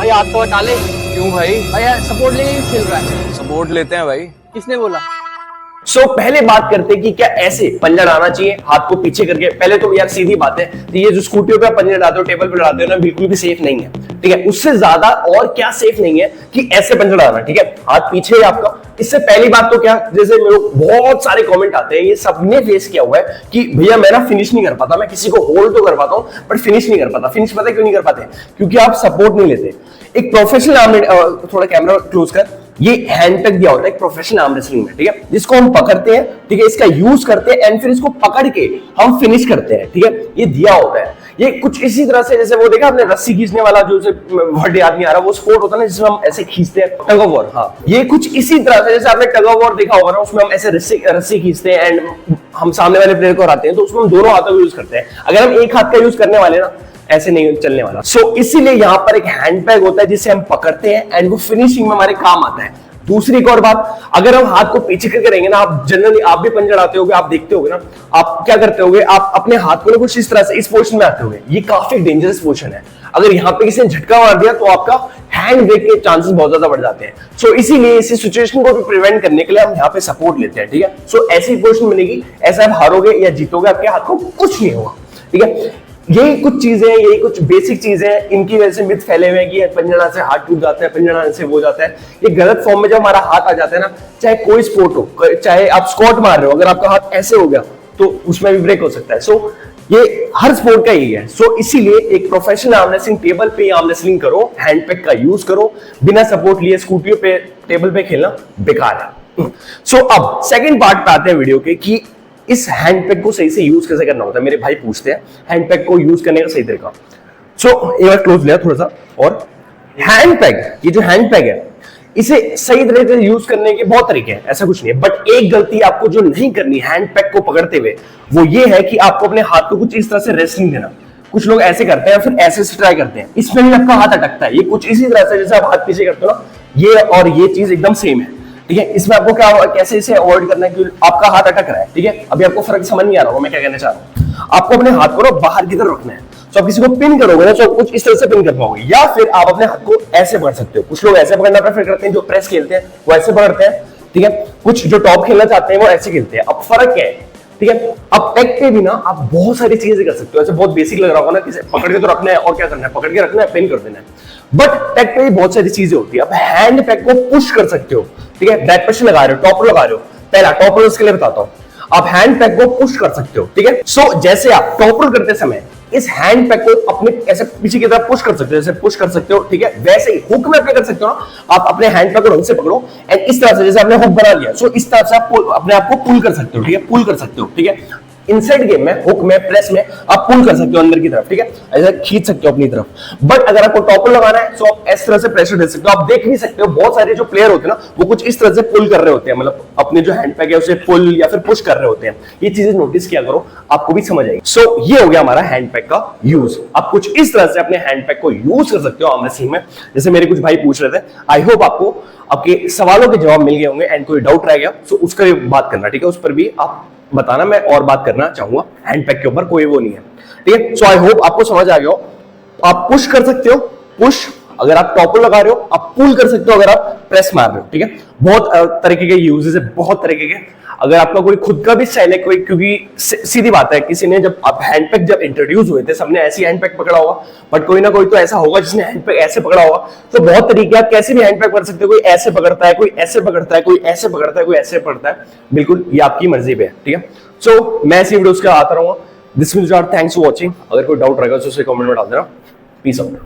भाई हाथ तो हटा ले। क्यों भाई? भाई यार सपोर्ट लेके क्यों खेल रहा है? सपोर्ट लेते हैं भाई। किसने बोला? पहले बात करते हैं कि क्या ऐसे पंजा डालना चाहिए हाथ को पीछे करके। पहले तो यार सीधी बात है, तो ये जो स्कूटियों पे पंजा डालते हो, टेबल पे डालते हो ना, बिल्कुल भी सेफ नहीं है। ठीक है, उससे ज्यादा और क्या सेफ नहीं है कि ऐसे पंजा डालना। ठीक है, हाथ पीछे है आपका। इससे पहली बात तो क्या, जैसे मेरे बहुत सारे कमेंट आते हैं, ये सबने फेस किया हुआ है कि भैया मैं ना फिनिश नहीं कर पाता, मैं किसी को होल्ड तो कर पाता हूँ बट फिनिश नहीं कर पाता। फिनिश पता है क्यों नहीं कर पाते? क्योंकि आप सपोर्ट नहीं लेते। एक प्रोफेशनल, थोड़ा कैमरा क्लोज कर, ये हैंड पैक दिया होता है एक प्रोफेशनल आर्म रेसलिंग में। ठीक है, जिसको हम पकड़ते हैं, ठीक है, इसका यूज करते हैं एंड फिर इसको पकड़ के हम फिनिश करते हैं। ठीक है, ये दिया होता है। ये कुछ इसी तरह से, जैसे वो देखा आपने रस्सी खींचने वाला, जो वर्ड याद नहीं आ रहा, वो स्पोर्ट होता है ना जिसमें हम ऐसे खींचते हैं, टग ऑफ वॉर। हाँ, ये कुछ इसी तरह से, जैसे आपने टग ऑफ वॉर देखा होगा ना, उसमें हम ऐसे रस्सी खींचते हैं एंड हम सामने वाले प्लेयर को हराते हैं, तो उसमें हम दोनों हाथों का यूज करते हैं। अगर हम एक हाथ का यूज करने वाले ना, ऐसे नहीं चलने वाला। इसीलिए यहां पर एक हैंड पैक होता है जिसे हम पकड़ते हैं एंड वो फिनिशिंग में हमारे काम आता है। दूसरी एक और बात, अगर हम हाथ को पीछे करके रहेंगे ना, आप जनरली आप भी पंजा डालते होगे, आप देखते होगे ना, आप क्या करते होगे, आप अपने हाथ को कुछ इस तरह से इस पोजीशन में आते होगे। ये काफी डेंजरस पोजीशन है। अगर यहाँ पे किसी ने झटका मार दिया तो आपका हैंड ब्रेक के चांसेस बहुत ज्यादा बढ़ जाते हैं। इसीलिए इसी सिचुएशन को भी प्रिवेंट करने के लिए हम यहाँ पे सपोर्ट लेते हैं। ठीक है, ऐसी पोजीशन बनेगी, ऐसा आप हारोगे या जीतोगे, आपके हाथ को कुछ नहीं होगा। ठीक है, यही कुछ चीजें, यही कुछ बेसिक चीजें, इनकी वजह से मिथ फैले हुए हैं कि पंजा से हाथ टूट जाता है, पंजा से वो जाता है। ये गलत फॉर्म में जब हमारा हाथ आ जाता है ना, चाहे कोई स्पोर्ट हो, चाहे आप स्क्वाट मार रहे हो, अगर आपका हाथ ऐसे हो गया तो उसमें भी ब्रेक हो सकता है। ये हर स्पोर्ट का ही है। इसीलिए एक प्रोफेशनल आर्म रेसलिंग टेबल पे आर्म रेसलिंग करो, हैंड पैक का यूज करो। बिना सपोर्ट लिए स्कूटियों पे, टेबल पे खेलना बेकार है। अब सेकंड पार्ट पे आते हैं वीडियो के कि इस हैंड पैक को सही से यूज कैसे करना होता है। मेरे भाई पूछते हैं हैंड पैक को यूज करने का सही तरीका। एक बार क्लोज लिया थोड़ा सा। और हैंड पैक, ये जो हैंड पैक है, इसे सही तरीके से यूज करने के बहुत तरीके हैं, ऐसा कुछ नहीं है। बट एक गलती आपको जो नहीं करनी हैंड पैक को पकड़ते हुए, वो ये है कि आपको अपने हाथ को कुछ इस तरह से रेस्ट नहीं देना। कुछ लोग ऐसे करते हैं, फिर ऐसे से ट्राई करते हैं, इसमें भी आपका हाथ अटकता है। ये कुछ इसी तरह से, जैसे आप हाथ पीछे करते हो ना, ये और ये चीज एकदम सेम है। ठीक है, इसमें आपको क्या, कैसे इसे अवॉइड करना है कि आपका हाथ अटक रहा है। ठीक है, अभी आपको फर्क समझ नहीं आ रहा होगा मैं क्या कहना चाह रहा हूं। आपको अपने हाथ को बाहर की तरफ रखना है। आप किसी को पिन करोगे ना, तो कुछ इस तरह से पिन कर पाओगे, या फिर आप अपने हाथ को ऐसे पकड़ सकते हो। कुछ लोग ऐसे पकड़ना प्रेफर करते हैं, जो प्रेस खेलते हैं वो ऐसे पकड़ते हैं। ठीक है, कुछ जो टॉप खेलना चाहते हैं वो ऐसे खेलते हैं। अब फर्क क्या है? ठीक है, अब पैक पे भी ना आप बहुत सारी चीजें कर सकते हो। ऐसे बहुत बेसिक लग रहा होगा ना कि पकड़ के तो रखना है और क्या करना है, पकड़ के रखना है, पिन कर देना है। बट पैक पे भी बहुत सारी चीजें होती है। आप हैंड पैक को पुश कर सकते हो। ठीक है, बैक प्रेशर लगा रहे हो, टॉपर लगा रहे हो। पहला टॉपर उसके लिए बताता हूं, आप हैंड पैक को पुश कर सकते हो। ठीक है, जैसे आप टॉपर करते समय इस हैंड पैक को अपने ऐसे पीछे की तरफ पुश कर सकते हो, जैसे पुश कर सकते हो। ठीक है, वैसे ही हुक में अप्लाई कर सकते हो ना, आप अपने हैंड पैक को ढंग से पकड़ो एंड इस तरह से, जैसे आपने हुक बना लिया, इस तरह से आप अपने आप को पुल कर सकते हो। ठीक है, पुल कर सकते हो। ठीक है, इनसाइड गेम में, हुक में, प्रेस में आप पुल कर सकते हो अंदर की तरफ। ठीक है, ऐसे खींच सकते हो अपनी तरफ। बट अगर आपको टॉपर लगाना है तो आप इस तरह से प्रेशर दे सकते हो। आप देख भी सकते हो बहुत सारे जो प्लेयर होते हैं ना, वो कुछ इस तरह से पुल कर रहे होते हैं, मतलब अपने जो हैंड पैक है उसे पुल या फिर पुश कर रहे होते हैं। ये चीजें नोटिस किया करो, आपको भी समझ आएगी। ये हो गया हमारा हैंड पैक का यूज। आप कुछ इस तरह से अपने हैंड पैक को यूज कर सकते हो आर्म रेसलिंग में, जैसे मेरे कुछ भाई पूछ रहे थे। आई होप आपको आपके सवालों के जवाब मिल गए होंगे एंड कोई डाउट रह गया तो उसका भी बात करना। ठीक है, उस पर भी आप बताना, मैं और बात करना चाहूंगा हैंड पैक के ऊपर, कोई वो नहीं है। ठीक है, आई होप आपको समझ आ गया हो। आप पुश कर सकते हो, पुश अगर आप टॉपर लगा रहे हो, आप पुल कर सकते हो अगर आप प्रेस मार रहे हो। ठीक है, बहुत तरीके के यूजेस है, बहुत तरीके के। अगर आपका कोई खुद का भी स्टाइल है कोई, क्योंकि सीधी बात है, किसी ने जब आप हैंड पैक जब इंट्रोड्यूस हुए थे, सबने ऐसी हैंड पैक पकड़ा होगा, बट कोई ना कोई तो ऐसा होगा जिसने हैंड पैक ऐसे पकड़ा होगा। तो बहुत तरीके, आप कैसे भी हैंड पैक कर सकते हो। कोई ऐसे पकड़ता है, कोई ऐसे पकड़ता है, कोई ऐसे पकड़ता है, कोई ऐसे पकड़ता है। बिल्कुल ये आपकी मर्जी पे है। ठीक है, मैं ऐसी वीडियोस के आता रहूंगा। This means thanks for watching. अगर कोई डाउट रहेगा तो उसे कमेंट में डाल देना। Peace out.